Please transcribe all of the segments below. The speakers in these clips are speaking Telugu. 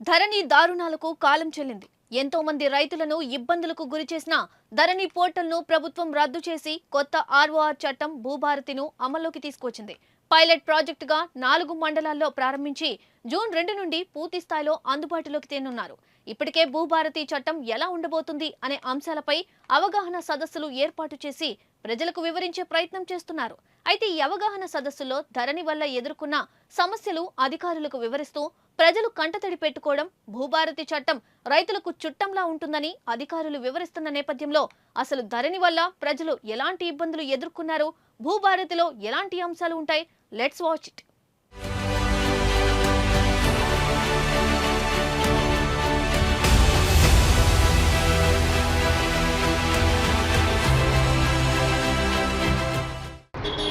ధరణి దారుణాలకు కాలం చెల్లింది. ఎంతో మంది రైతులను ఇబ్బందులకు గురిచేసిన ధరణి పోర్టల్ను ప్రభుత్వం రద్దు చేసి కొత్త ఆర్ఓఆర్ చట్టం భూభారతిను అమల్లోకి తీసుకొచ్చింది. పైలట్ ప్రాజెక్టుగా 4 మండలాల్లో ప్రారంభించి జూన్ 2 నుండి పూర్తి స్థాయిలో అందుబాటులోకి తేనున్నారు. ఇప్పటికే భూభారతి చట్టం ఎలా ఉండబోతుంది అనే అంశాలపై అవగాహన సదస్సులు ఏర్పాటు చేసి ప్రజలకు వివరించే ప్రయత్నం చేస్తున్నారు. అయితే ఈ అవగాహన సదస్సులో ధరణి వల్ల ఎదుర్కొన్న సమస్యలు అధికారులకు వివరిస్తూ ప్రజలు కంటతడి పెట్టుకోవడం, భూభారతి చట్టం రైతులకు చుట్టంలా ఉంటుందని అధికారులు వివరిస్తున్న నేపథ్యంలో అసలు ధరణి వల్ల ప్రజలు ఎలాంటి ఇబ్బందులు ఎదుర్కొన్నారు, భూభారతిలో ఎలాంటి అంశాలు ఉంటాయి, let's watch it.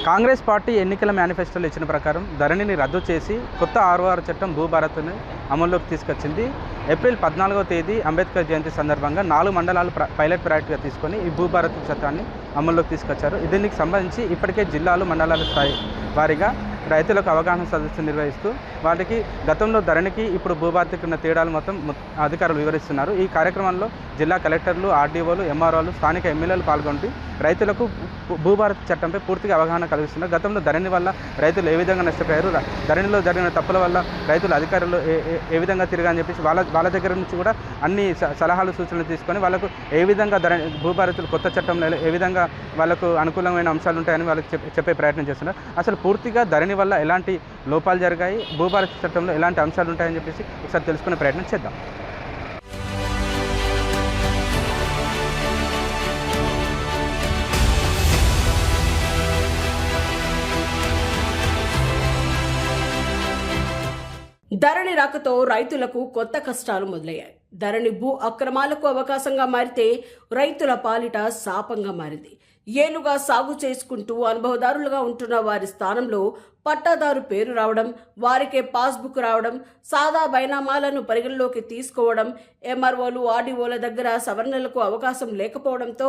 Congress party ఎన్నికల మేనిఫెస్టోలో ఇచ్చిన ప్రకారం ధరణిని రద్దు చేసి కొత్త ఆర్ఓఆర్ చట్టం భూభారత్ని అమల్లోకి తీసుకొచ్చింది. ఏప్రిల్ 14వ తేదీ అంబేద్కర్ జయంతి సందర్భంగా 4 మండలాలు పైలట్ ప్రాజెక్టుగా తీసుకొని ఈ భూభారతి చట్టాన్ని అమల్లోకి తీసుకొచ్చారు. దీనికి సంబంధించి ఇప్పటికే జిల్లాలు, మండలాల స్థాయి వారీగా రైతులకు అవగాహన సదస్సు నిర్వహిస్తూ వాటికి గతంలో ధరణికి ఇప్పుడు భూభారతికి ఉన్న తేడాలు మొత్తం అధికారులు వివరిస్తున్నారు. ఈ కార్యక్రమంలో జిల్లా కలెక్టర్లు, ఆర్డీఓలు, ఎంఆర్ఓలు, స్థానిక ఎమ్మెల్యేలు పాల్గొంటూ రైతులకు భూభారతి చట్టంపై పూర్తిగా అవగాహన కలిగిస్తున్నారు. గతంలో ధరణి వల్ల రైతులు ఏ విధంగా నష్టపోయారు, ధరణిలో జరిగిన తప్పుల వల్ల రైతులు అధికారులు ఏ విధంగా తిరగాలని చెప్పేసి వాళ్ళ దగ్గర నుంచి కూడా అన్ని సలహాలు, సూచనలు తీసుకొని వాళ్ళకు ఏ విధంగా భూభారతులు కొత్త చట్టంలో ఏ విధంగా వాళ్ళకు అనుకూలమైన అంశాలు ఉంటాయని వాళ్ళకి చెప్పే ప్రయత్నం చేస్తున్నారు. అసలు పూర్తిగా ధరణి వల్ల ఎలాంటి లోపాలు జరిగాయి, భూభారతి చట్టంలో ఎలాంటి అంశాలు ఉంటాయని చెప్పేసి ఒకసారి తెలుసుకునే ప్రయత్నం చేద్దాం. ధరణి రాకతో రైతులకు కొత్త కష్టాలు మొదలయ్యాయి. ధరణి భూ అక్రమాలకు అవకాశంగా మారితే రైతుల పాలిట శాపంగా మారింది. ఏళ్లుగా సాగు చేసుకుంటూ అనుభవదారులుగా ఉంటున్న వారి స్థానంలో పట్టాదారు పేరు రావడం, వారికే పాస్బుక్ రావడం, సాదా బైనామాలను పరిగణలోకి తీసుకోవడం, ఎంఆర్ఓలు, ఆర్డీఓల దగ్గర సవరణలకు అవకాశం లేకపోవడంతో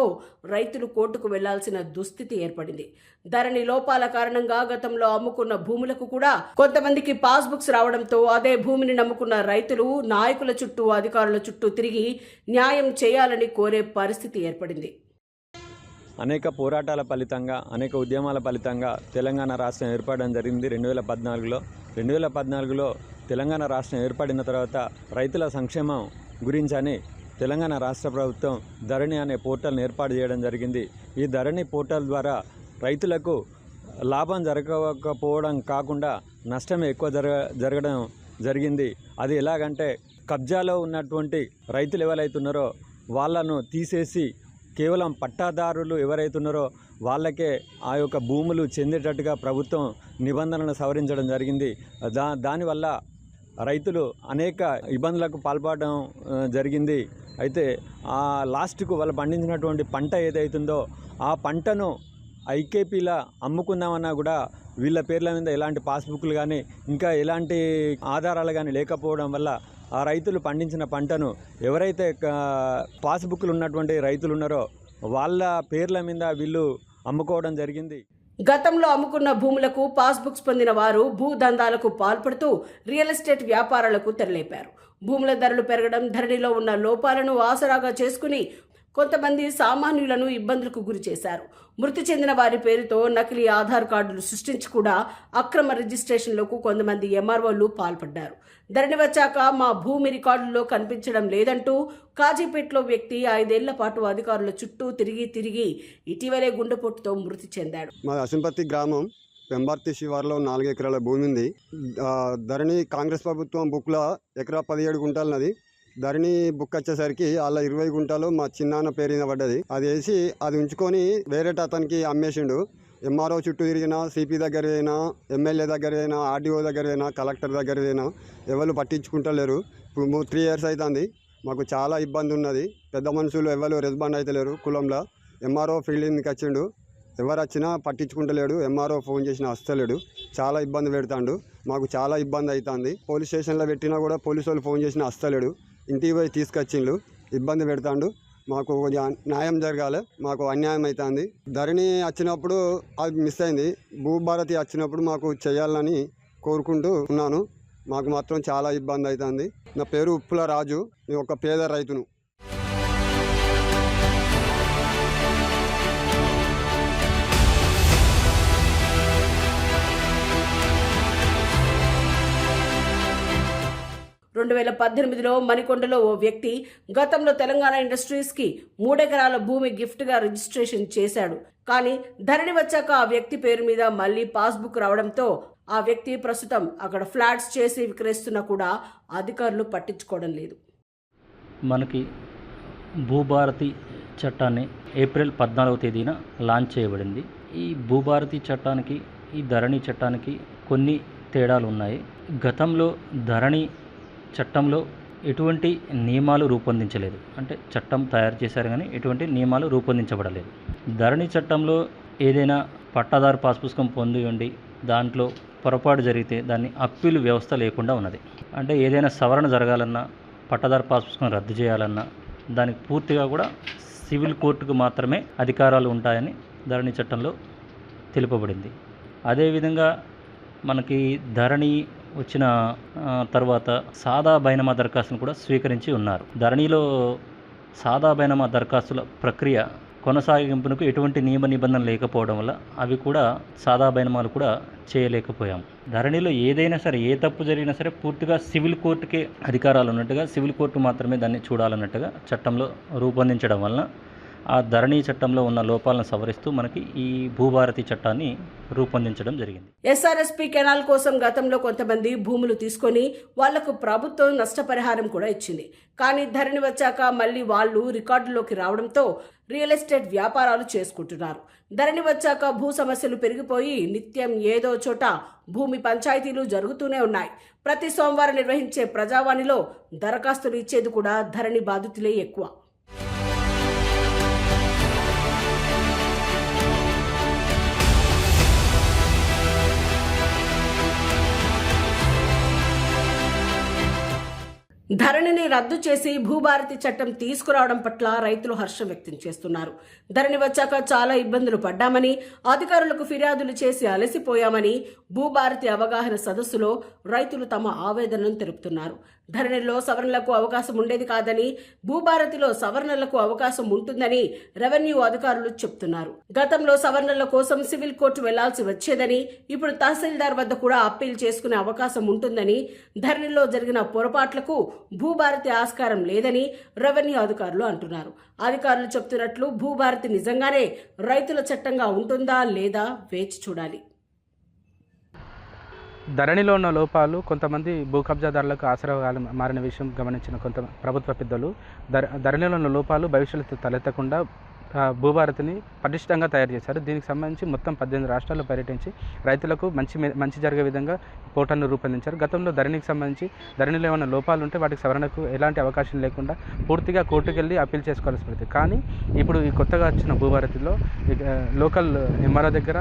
రైతులు కోర్టుకు వెళ్లాల్సిన దుస్థితి ఏర్పడింది. ధరణి లోపాల కారణంగా గతంలో అమ్ముకున్న భూములకు కూడా కొంతమందికి పాస్బుక్స్ రావడంతో అదే భూమిని నమ్ముకున్న రైతులు నాయకుల చుట్టూ, అధికారుల చుట్టూ తిరిగి న్యాయం చేయాలని కోరే పరిస్థితి ఏర్పడింది. అనేక పోరాటాల ఫలితంగా, అనేక ఉద్యమాల ఫలితంగా తెలంగాణ రాష్ట్రం ఏర్పడడం జరిగింది 2014లో. 2014లో తెలంగాణ రాష్ట్రం ఏర్పడిన తర్వాత రైతుల సంక్షేమం గురించని తెలంగాణ రాష్ట్ర ప్రభుత్వం ధరణి అనే పోర్టల్ని ఏర్పాటు చేయడం జరిగింది. ఈ ధరణి పోర్టల్ ద్వారా రైతులకు లాభం జరగకపోవడం కాకుండా నష్టం ఎక్కువ జరగడం జరిగింది. అది ఎలాగంటే కబ్జాలో ఉన్నటువంటి రైతులు ఎవరైతున్నారో వాళ్ళను తీసేసి కేవలం పట్టాదారులు ఎవరైతున్నారో వాళ్ళకే ఆ యొక్క భూములు చెందేటట్టుగా ప్రభుత్వం నిబంధనలను సవరించడం జరిగింది. దానివల్ల రైతులు అనేక ఇబ్బందులకు పాల్పడడం జరిగింది. అయితే ఆ లాస్ట్కు వాళ్ళు పండించినటువంటి పంట ఏదైతుందో ఆ పంటను ఐకేపీలా అమ్ముకుందామన్నా కూడా వీళ్ళ పేర్ల మీద ఎలాంటి పాస్బుక్లు కానీ ఇంకా ఎలాంటి ఆధారాలు కానీ లేకపోవడం వల్ల ఆ రైతులు పండించిన పంటను ఎవరైతే పాస్బుక్లు ఉన్నటువంటి రైతులు ఉన్నారో వాళ్ళ పేర్ల మీద వీళ్ళు అమ్ముకోవడం జరిగింది. గతంలో అమ్ముకున్న భూములకు పాస్బుక్స్ పొందిన వారు భూదందాలకు పాల్పడుతూ రియల్ ఎస్టేట్ వ్యాపారాలకు తెరలేపారు. భూముల ధరలు పెరగడం, ధరణిలో ఉన్న లోపాలను ఆసరాగా చేసుకుని కొంతమంది సామాన్యులను ఇబ్బందులకు గురి చేశారు. మృతి చెందిన వారి పేరుతో నకిలీ ఆధార్ కార్డులు సృష్టించి కూడా అక్రమ రిజిస్ట్రేషన్లకు కొంతమంది ఎంఆర్ఓలు పాల్పడ్డారు. ధరణి వచ్చాక మా భూమి రికార్డుల్లో కనిపించడం లేదంటూ కాజీపేటలో వ్యక్తి 5 ఏళ్ల పాటు అధికారుల చుట్టూ తిరిగి ఇటీవలే గుండెపోటుతో మృతి చెందాడు. మా అసింపత్తి గ్రామం పెంబర్తి శివార్లో 4 ఎకరాల భూమి ఉంది. ధరణి కాంగ్రెస్ ప్రభుత్వం బుక్లో ఎకరా 17 గుంటలన్నది. ధరణి బుక్ వచ్చేసరికి అలా 20 గుంటలు మా చిన్నాన్న పేరున పడ్డది. అది వేసి అది ఉంచుకొని వేరేట అతనికి అమ్మేసిండు. ఎంఆర్ఓ చుట్టూ తిరిగినా, సిపి దగ్గర అయినా, ఎమ్మెల్యే దగ్గర అయినా, ఆర్డీఓ దగ్గర అయినా, కలెక్టర్ దగ్గర అయినా ఎవరు పట్టించుకుంటలేరు. ఇప్పుడు 3 ఇయర్స్ అవుతుంది. మాకు చాలా ఇబ్బంది ఉన్నది. పెద్ద మనుషులు ఎవరు రెస్పాండ్ అవుతలేరు. కులంలో ఎంఆర్ఓ ఫీల్డ్కి వచ్చిండు, ఎవరు వచ్చినా పట్టించుకుంటలేడు. ఎంఆర్ఓ ఫోన్ చేసినా వస్తలేడు. చాలా ఇబ్బంది పెడతాడు. మాకు చాలా ఇబ్బంది అవుతుంది. పోలీస్ స్టేషన్లో పెట్టినా కూడా పోలీసు వాళ్ళు ఫోన్ చేసినా వస్తలేడు. ఇంటికి పోయి తీసుకొచ్చిండు, ఇబ్బంది పెడతాడు. మాకు న్యాయం జరగాలి, మాకు అన్యాయం అవుతుంది. ధరణి వచ్చినప్పుడు అది మిస్ అయింది. భూభారతి వచ్చినప్పుడు మాకు చేయాలని కోరుకుంటూ ఉన్నాను. మాకు మాత్రం చాలా ఇబ్బంది అవుతుంది. నా పేరు ఉప్పుల రాజు, నేను ఒక పేద రైతును. రెండు 2018లో మణికొండలో ఓ వ్యక్తి గతంలో తెలంగాణ ఇండస్ట్రీస్కి 3 ఎకరాల భూమి గిఫ్ట్గా రిజిస్ట్రేషన్ చేశాడు. కానీ ధరణి వచ్చాక ఆ వ్యక్తి పేరు మీద మళ్ళీ పాస్బుక్ రావడంతో ఆ వ్యక్తి ప్రస్తుతం అక్కడ ఫ్లాట్స్ చేసి విక్రయిస్తున్నా కూడా అధికారులు పట్టించుకోవడం లేదు. మనకి భూభారతి చట్టాన్ని ఏప్రిల్ 14వ తేదీన లాంచ్ చేయబడింది. ఈ భూభారతి చట్టానికి ఈ ధరణి చట్టానికి కొన్ని తేడాలు ఉన్నాయి. గతంలో ధరణి చట్టంలో ఎటువంటి నియమాలు రూపొందించలేదు, అంటే చట్టం తయారు చేశారు కానీ ఎటువంటి నియమాలు రూపొందించబడలేదు. ధరణి చట్టంలో ఏదైనా పట్టాదారు పాస్ పుస్తకం పొంది ఉండి దాంట్లో పొరపాటు జరిగితే దాన్ని అప్పీలు వ్యవస్థ లేకుండా ఉన్నది. అంటే ఏదైనా సవరణ జరగాలన్నా, పట్టాదారు పాస్ పుస్తకం రద్దు చేయాలన్నా దానికి పూర్తిగా కూడా సివిల్ కోర్టుకు మాత్రమే అధికారాలు ఉంటాయని ధరణి చట్టంలో తెలుపబడింది. అదేవిధంగా మనకి ధరణి వచ్చిన తర్వాత సాదా బైనామా దరఖాస్తును కూడా స్వీకరించి ఉన్నారు. ధరణిలో సాదా బైనామా దరఖాస్తుల ప్రక్రియ కొనసాగింపునకు ఎటువంటి నియమ నిబంధనలు లేకపోవడం వల్ల అవి కూడా సాదా బైనామాలు కూడా చేయలేకపోయాం. ధరణిలో ఏదైనా సరే, ఏ తప్పు జరిగినా సరే పూర్తిగా సివిల్ కోర్టుకే అధికారాలు ఉన్నట్టుగా, సివిల్ కోర్టు మాత్రమే దాన్ని చూడాలన్నట్టుగా చట్టంలో రూపొందించడం వలన ఆ ధరణి చట్టంలో ఉన్న లోపాలను సవరిస్తూ మనకి ఈ భూభారతి చట్టాన్ని రూపొందించడం జరిగింది. ఎస్ఆర్ఎస్పీ కెనాల్ కోసం గతంలో కొంతమంది భూములు తీసుకొని వాళ్లకు ప్రభుత్వం నష్టపరిహారం కూడా ఇచ్చింది. కానీ ధరణి వచ్చాక మళ్ళీ వాళ్ళు రికార్డులోకి రావడంతో రియల్ ఎస్టేట్ వ్యాపారాలు చేసుకుంటున్నారు. ధరణి వచ్చాక భూ సమస్యలు పెరిగిపోయి నిత్యం ఏదో చోట భూమి పంచాయతీలు జరుగుతూనే ఉన్నాయి. ప్రతి సోమవారం నిర్వహించే ప్రజావాణిలో దరఖాస్తులు ఇచ్చేది కూడా ధరణి బాధితులే ఎక్కువ. ధరణిని రద్దు చేసి భూభారతి చట్టం తీసుకురావడం పట్ల రైతులు హర్షం వ్యక్తం చేస్తున్నారు. ధరణి వచ్చాక చాలా ఇబ్బందులు పడ్డామని, అధికారులకు ఫిర్యాదులు చేసి అలసిపోయామని భూభారతి అవగాహన సదస్సులో రైతులు తమ ఆవేదనను తెలుపుతున్నారు. ధరణిలో సవరణలకు అవకాశం ఉండేది కాదని, భూభారతిలో సవరణలకు అవకాశం ఉంటుందని రెవెన్యూ అధికారులు చెప్తున్నారు. గతంలో సవరణల కోసం సివిల్ కోర్టు వెళ్లాల్సి వచ్చేదని, ఇప్పుడు తహసీల్దార్ వద్ద కూడా అప్పీల్ చేసుకునే అవకాశం ఉంటుందని, ధరణిలో జరిగిన పొరపాట్లకు భూభారతి ఆస్కారం లేదని రెవెన్యూ అధికారులు అంటున్నారు. అధికారులు చెప్తున్నట్లు భూభారతి నిజంగానే రైతుల చట్టంగా ఉంటుందా లేదా వేచి చూడాలి. ధరణిలో ఉన్న లోపాలు కొంతమంది భూ కబ్జాదారులకు ఆసరాగా మారిన విషయం గమనించిన కొంత ప్రభుత్వ పెద్దలు ధరణిలో ఉన్న లోపాలు భవిష్యత్తు తలెత్తకుండా భూభారతిని పటిష్టంగా తయారు చేశారు. దీనికి సంబంధించి మొత్తం 18 రాష్ట్రాల్లో పర్యటించి రైతులకు మంచి జరిగే విధంగా పోర్టల్ను రూపొందించారు. గతంలో ధరణికి సంబంధించి ధరణిలో ఏమైనా లోపాలు ఉంటే వాటికి సవరణకు ఎలాంటి అవకాశం లేకుండా పూర్తిగా కోర్టుకు వెళ్ళి అప్పీల్ చేసుకోవాల్సి పడుతుంది. కానీ ఇప్పుడు ఈ కొత్తగా వచ్చిన భూభారతిలో లోకల్ ఎంఆర్ఓ దగ్గర,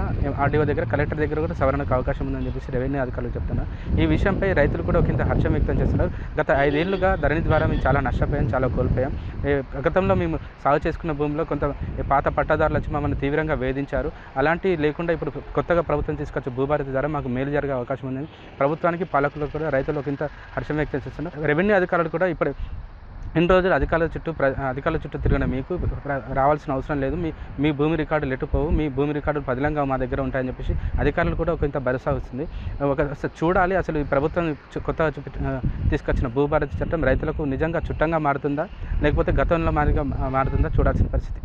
ఆర్డీఓ దగ్గర, కలెక్టర్ దగ్గర కూడా సవరణకు అవకాశం ఉందని చెప్పేసి రెవెన్యూ అధికారులు చెప్తున్నారు. ఈ విషయంపై రైతులు కూడా ఒకంత హర్షం వ్యక్తం చేస్తున్నారు. గత 5 ఏళ్లుగా ధరణి ద్వారా మేము చాలా నష్టపోయాం, చాలా కోల్పోయాం. గతంలో మేము సాగు చేసుకున్న భూమిలో కొంత పాత పట్టాదారులు వచ్చి మమ్మల్ని తీవ్రంగా వేధించారు. అలాంటివి లేకుండా ఇప్పుడు కొత్తగా ప్రభుత్వం తీసుకొచ్చే భూభారతి ద్వారా మాకు మేలు జరిగే అవకాశం ఉందని ప్రభుత్వానికి, పాలకులకు కూడా రైతులు ఒకంత హర్షం వ్యక్తం చేస్తున్నారు. రెవెన్యూ అధికారులు కూడా ఇప్పుడు ఇన్ని రోజులు అధికారుల చుట్టూ తిరిగిన మీకు రావాల్సిన అవసరం లేదు, మీ భూమి రికార్డులు ఎటుపోవు, మీ భూమి రికార్డులు పదిలంగా మా దగ్గర ఉంటాయని చెప్పేసి అధికారులు కూడా ఒకంత భరోసా వస్తుంది. చూడాలి అసలు ఈ ప్రభుత్వం కొత్తగా తీసుకొచ్చిన భూభారతి చట్టం రైతులకు నిజంగా చుట్టంగా మారుతుందా లేకపోతే గతంలో మారుతుందా చూడాల్సిన పరిస్థితి.